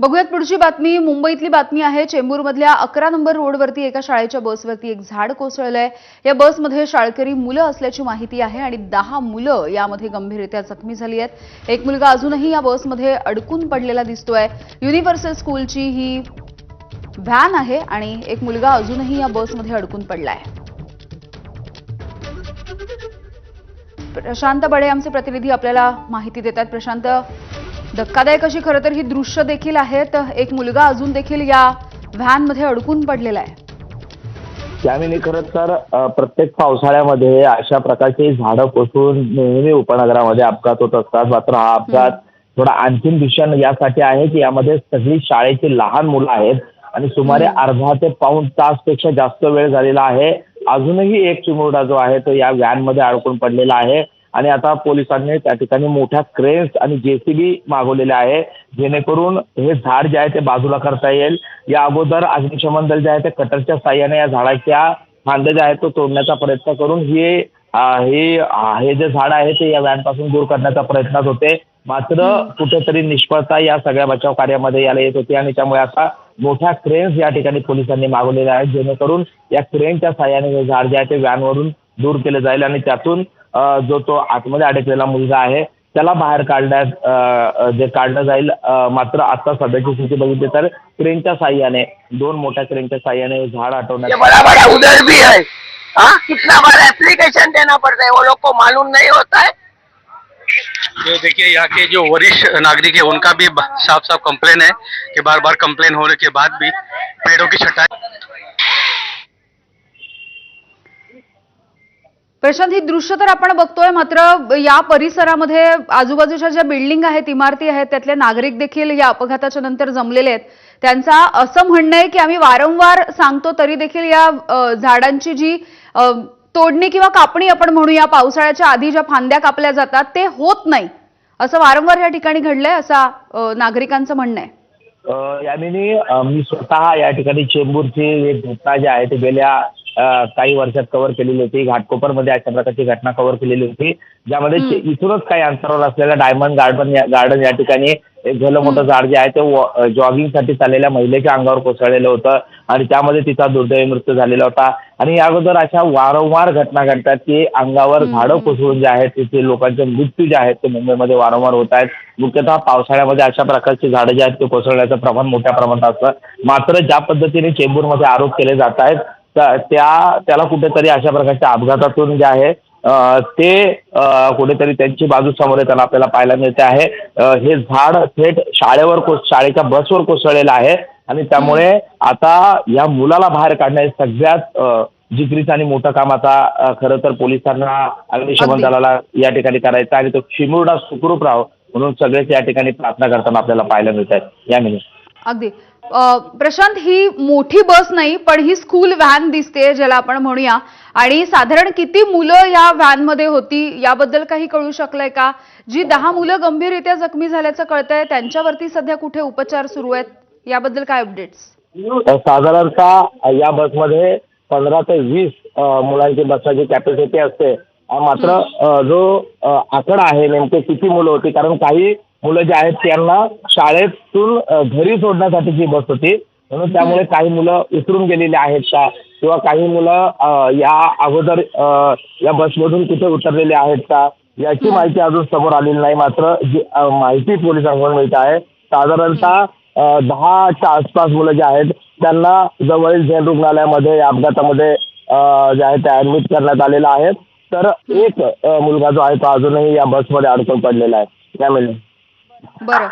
बघूयात पुढची बातमी। मुंबईतली बातमी आहे। चेंबूरमधल्या 11 नंबर रोडवरती एका शाळेच्या बसवरती एक झाड कोसळलंय। या बसमध्ये शाळकरी मुलं असल्याची माहिती आहे आणि 10 मुलं यामध्ये गंभीररीत्या जखमी झाली आहेत। एक मुलगा अजूनही या बसमध्ये अडकून पडलेला दिसतोय। युनिव्हर्सल स्कूलची ही व्हॅन आहे आणि एक मुलगा अजूनही या बसमध्ये अडकून पडलाय। प्रशांत बडे आमचे प्रतिनिधी आपल्याला माहिती देतात। प्रशांत, धक्कादायक अशी खरं तर ही दृश्य देखील आहेत। एक मुलगा अजून देखील या व्हॅन मध्ये अडकून पडलेला आहे। त्यामुळे खरं तर प्रत्येक पावसाळ्यामध्ये अशा प्रकारची झाडं कोसळून नेहमी उपनगरामध्ये अपघात होत असतात। मात्र हा अपघात थोडा आणखीन भीषण यासाठी आहे की यामध्ये सगळी शाळेची लहान मुलं आहेत आणि सुमारे अर्धा ते पाऊण तासपेक्षा जास्त वेळ झालेला आहे। अजूनही एक चिमुरडा जो आहे तो या व्हॅन मध्ये अडकून पडलेला आहे आणि आता पोलिसांनी त्या ठिकाणी मोठ्या क्रेन्स आणि जेसीबी मागवलेल्या आहे जेणेकरून हे झाड जे आहे ते बाजूला करता येईल। या अगोदर अग्निशमन दल जे आहे ते कटरच्या साह्याने या झाडाच्या फांद्या जे आहेत तो तोडण्याचा प्रयत्न करून हे जे झाड आहे ते या व्हॅन पासून दूर करण्याचा प्रयत्नात होते। मात्र कुठेतरी निष्फळता या सगळ्या बचाव कार्यामध्ये याला येत होती आणि त्यामुळे आता मोठ्या क्रेन्स या ठिकाणी पोलिसांनी मागवलेल्या आहेत जेणेकरून या क्रेनच्या साह्याने हे झाड जे आहे ते व्हॅनवरून दूर केले जाईल आणि त्यातून जो तो आतमध्ये अडकलेला मुलगा आहे त्याला बाहेर काढणं जाईल। मात्र आता सध्याची स्थिती बघितली तर क्रेनच्या साह्याने 2 मोठ्या क्रेनच्या साह्याने झाड हटवण्यात बड़ा बड़ा उधर भी है। हाँ, कितना बार एप्लीकेशन देना पड़ता है, वो लोग को मालूम नहीं होता है। तो देखिए यहाँ के जो वरिष्ठ नागरिक है उनका भी साफ साफ कंप्लेन है कि बार बार कंप्लेन होने के बाद भी पेड़ों की छटाई। प्रशांत, ही दृश्य तर आपण बघतोय, मात्र या परिसरामध्ये आजूबाजूच्या ज्या बिल्डिंग आहेत, इमारती आहेत, त्यातले नागरिक देखील या अपघाताच्या नंतर जमलेले आहेत। त्यांचा असं म्हणणं आहे की आम्ही वारंवार सांगतो तरी देखील या झाडांची जी तोडणी किंवा कापणी आपण म्हणूया, पावसाळ्याच्या आधी ज्या फांद्या कापल्या जातात ते होत नाही, असं वारंवार या ठिकाणी घडलंय, असं नागरिकांचं म्हणणं आहे। यामिनी, मी स्वतः या ठिकाणी चेंबूरची एक घटना जी आहे ती गेल्या काही वर्षात कव्हर केलेली होती। घाटकोपरमध्ये अशा प्रकारची घटना कव्हर केलेली होती ज्यामध्ये इथूनच काही अंतरावर असलेल्या डायमंड गार्डन या ठिकाणी एक भलं मोठं झाड जे आहे ते जॉगिंगसाठी चाललेल्या महिलेच्या अंगावर कोसळलेलं होतं आणि त्यामध्ये तिचा दुर्दैवी मृत्यू झालेला होता। आणि या अगोदर अशा वारंवार घटना घडतात की अंगावर झाडं कोसळून जे आहेत तिथे लोकांचे मृत्यू जे आहेत ते मुंबईमध्ये वारंवार होत आहेत। मुख्यतः पावसाळ्यामध्ये अशा प्रकारची झाडं जे आहेत ते कोसळण्याचं प्रमाण मोठ्या प्रमाणात असतं। मात्र ज्या पद्धतीने चेंबूरमध्ये आरोप केले जात आहेत त्याला कुठेतरी अशा प्रकारच्या अपघातातून जे आहे ते कुठेतरी त्यांची बाजू समोर येताना आपल्याला पाहायला मिळते आहे। हे झाड थेट शाळेच्या बसवर कोसळलेलं आहे आणि त्यामुळे आता या मुलाला बाहेर काढणं हे सगळ्यात जिगरीचं आणि मोठं काम आता खरं तर पोलिसांना, अग्निशमन दलाला या ठिकाणी करायचं आणि तो चिमुरडा सुखरूप राहावं म्हणून सगळेच या ठिकाणी प्रार्थना करताना आपल्याला पाहायला मिळत आहेत। यामिनी, अगदी प्रशांत, ही मोठी बस नाही पण ही स्कूल व्हॅन दिसते ज्याला आपण म्हणूया, आणि साधारण किती मुलं या व्हॅन मध्ये होती याबद्दल काही कळू शकलंय का? जी 10 मुलं गंभीररीत्या जखमी झाल्याचं कळतंय त्यांच्यावरती सध्या कुठे उपचार सुरू आहेत, याबद्दल काय अपडेट्स? साधारणतः या बसमध्ये 15 ते 20 मुलांची बसण्याची कॅपॅसिटी असते। मात्र जो आकडा आहे नेमके किती मुलं होती, कारण काही मुलं जे आहेत त्यांना शाळेतून घरी सोडण्यासाठीची बस होती म्हणून त्यामुळे काही मुलं उतरून गेलेली आहेत का किंवा काही मुलं या अगोदर या बसमधून कुठे उतरलेले आहेत का याची माहिती अजून समोर आलेली नाही। मात्र जी माहिती पोलिसांकडून मिळत आहे साधारणतः 10च्या आसपास मुलं जे आहेत त्यांना जवळील झेल रुग्णालयामध्ये या अपघातामध्ये जे आहे ते ऍडमिट करण्यात आलेलं आहे। तर एक मुलगा जो आहे तो अजूनही या बसमध्ये अडकून पडलेला आहे। त्यामुळे बरं,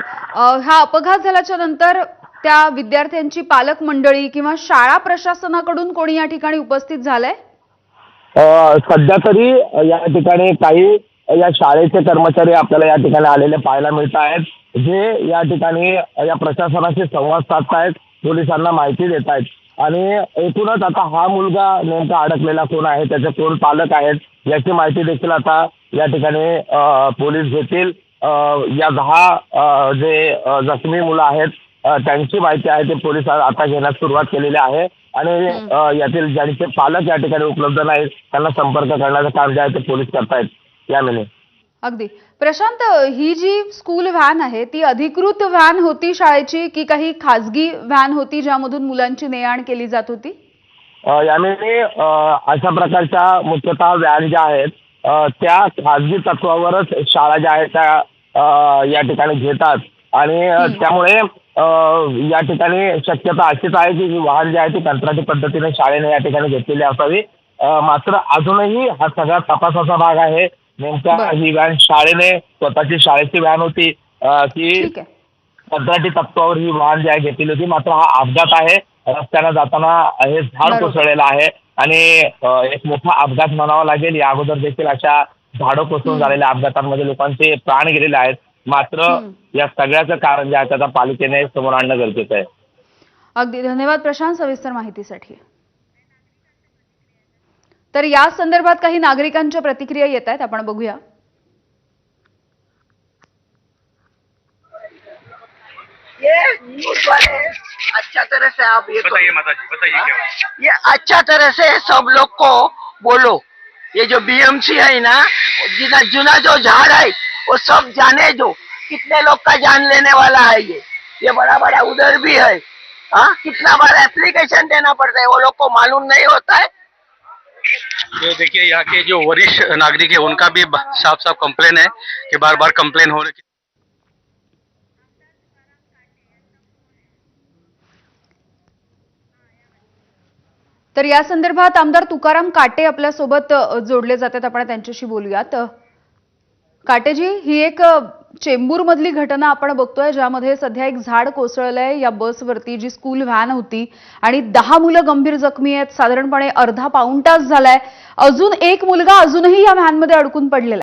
हा अपघात झाल्याच्या नंतर त्या विद्यार्थ्यांची पालक मंडळी किंवा शाळा प्रशासनाकडून कोणी या ठिकाणी उपस्थित झालंय? सध्या तरी या ठिकाणी काही या शाळेचे कर्मचारी आपल्याला या ठिकाणी आलेले पाहायला मिळत आहेत जे या ठिकाणी या प्रशासनाशी संवाद साधतायत, पोलिसांना माहिती देत आहेत आणि एकूणच आता हा मुलगा नेमका अडकलेला कोण आहे, त्याचे कोण पालक आहेत याची माहिती देखील आता या ठिकाणी पोलीस घेतील। या 10 जे जखमी मुलं आहेत त्यांची माहिती आहे ते पोलीस आता घेण्यास सुरुवात केलेली आहे आणि यातील ज्यांचे पालक या ठिकाणी उपलब्ध नाहीत त्यांना संपर्क करण्याचं काम जे आहे ते पोलीस करतायत। यामिनी, अगदी प्रशांत, ही जी स्कूल व्हॅन आहे ती अधिकृत व्हॅन होती शाळेची की काही खाजगी व्हॅन होती ज्यामधून मुलांची ने-आण केली जात होती? यामध्ये अशा प्रकारच्या मुख्यतः व्हॅन ज्या आहेत त्या खाजगी तत्वावरच शाळा ज्या आहेत त्या या ठिकाणी घेतात आणि त्यामुळे या ठिकाणी शक्यता अशीच आहे की ही वाहन जी आहे ती कंत्राटी पद्धतीने शाळेने या ठिकाणी घेतलेली असावी. मात्र अजूनही हा सगळा तपासाचा भाग आहे. नेमका बरं. ही व्हॅन शाळेने स्वतःची शाळेची व्हॅन होती की ठीक आहे. कंत्राटी तत्वावर ही वाहन जी आहे घेतलेली होती. मात्र हा अपघात आहे. रस्त्यानं जाताना हे झाड बरोबर. कोसळलेलं आहे आणि एक मोठा अपघात म्हणावा लागेल. या अगोदर देखील अशा झाडं कोसळून झालेल्या अपघातांमध्ये लोकांचे प्राण गेलेले आहेत. मात्र या सगळ्याचं कारण जे आहे त्याचा पालिकेने समोर आणणं गरजेचं आहे. अगदी धन्यवाद प्रशांत सविस्तर माहितीसाठी. तर या संदर्भात काही नागरिकांच्या प्रतिक्रिया येत आहेत, आपण बघूया. ये न्यूज वाले अच्छा तरह से आप ये बताइए माता जी, बताइए क्या हुआ? ये अच्छा तरह से सब लोग को बोलो, ये जो बीएमसी है ना, जिना जुना जो झाड़ है वो सब जाने दो, कितने लोग का जान लेने वाला है ये बड़ा बड़ा उधर भी है। हाँ, कितना बार एप्लीकेशन देना पड़ता है, वो लोग को मालूम नहीं होता है। जो देखिए यहाँ के जो वरिष्ठ नागरिक है उनका भी साफ साफ कंप्लेन है कि बार बार कंप्लेन हो रही। तर या संदर्भात आमदार तुकाराम काटे आपल्यासोबत जोडले जातात, आपण त्यांच्याशी बोलूयात. काटेजी, ही एक चेंबूरमधली घटना आपण बघतोय ज्यामध्ये सध्या एक झाड कोसळलंय या बसवरती, जी स्कूल व्हॅन होती, आणि 10 मुलं गंभीर जखमी आहेत. साधारणपणे अर्धा पाऊण तास झालाय. अजून एक मुलगा अजूनही या व्हॅनमध्ये अडकून पडलेला आहे.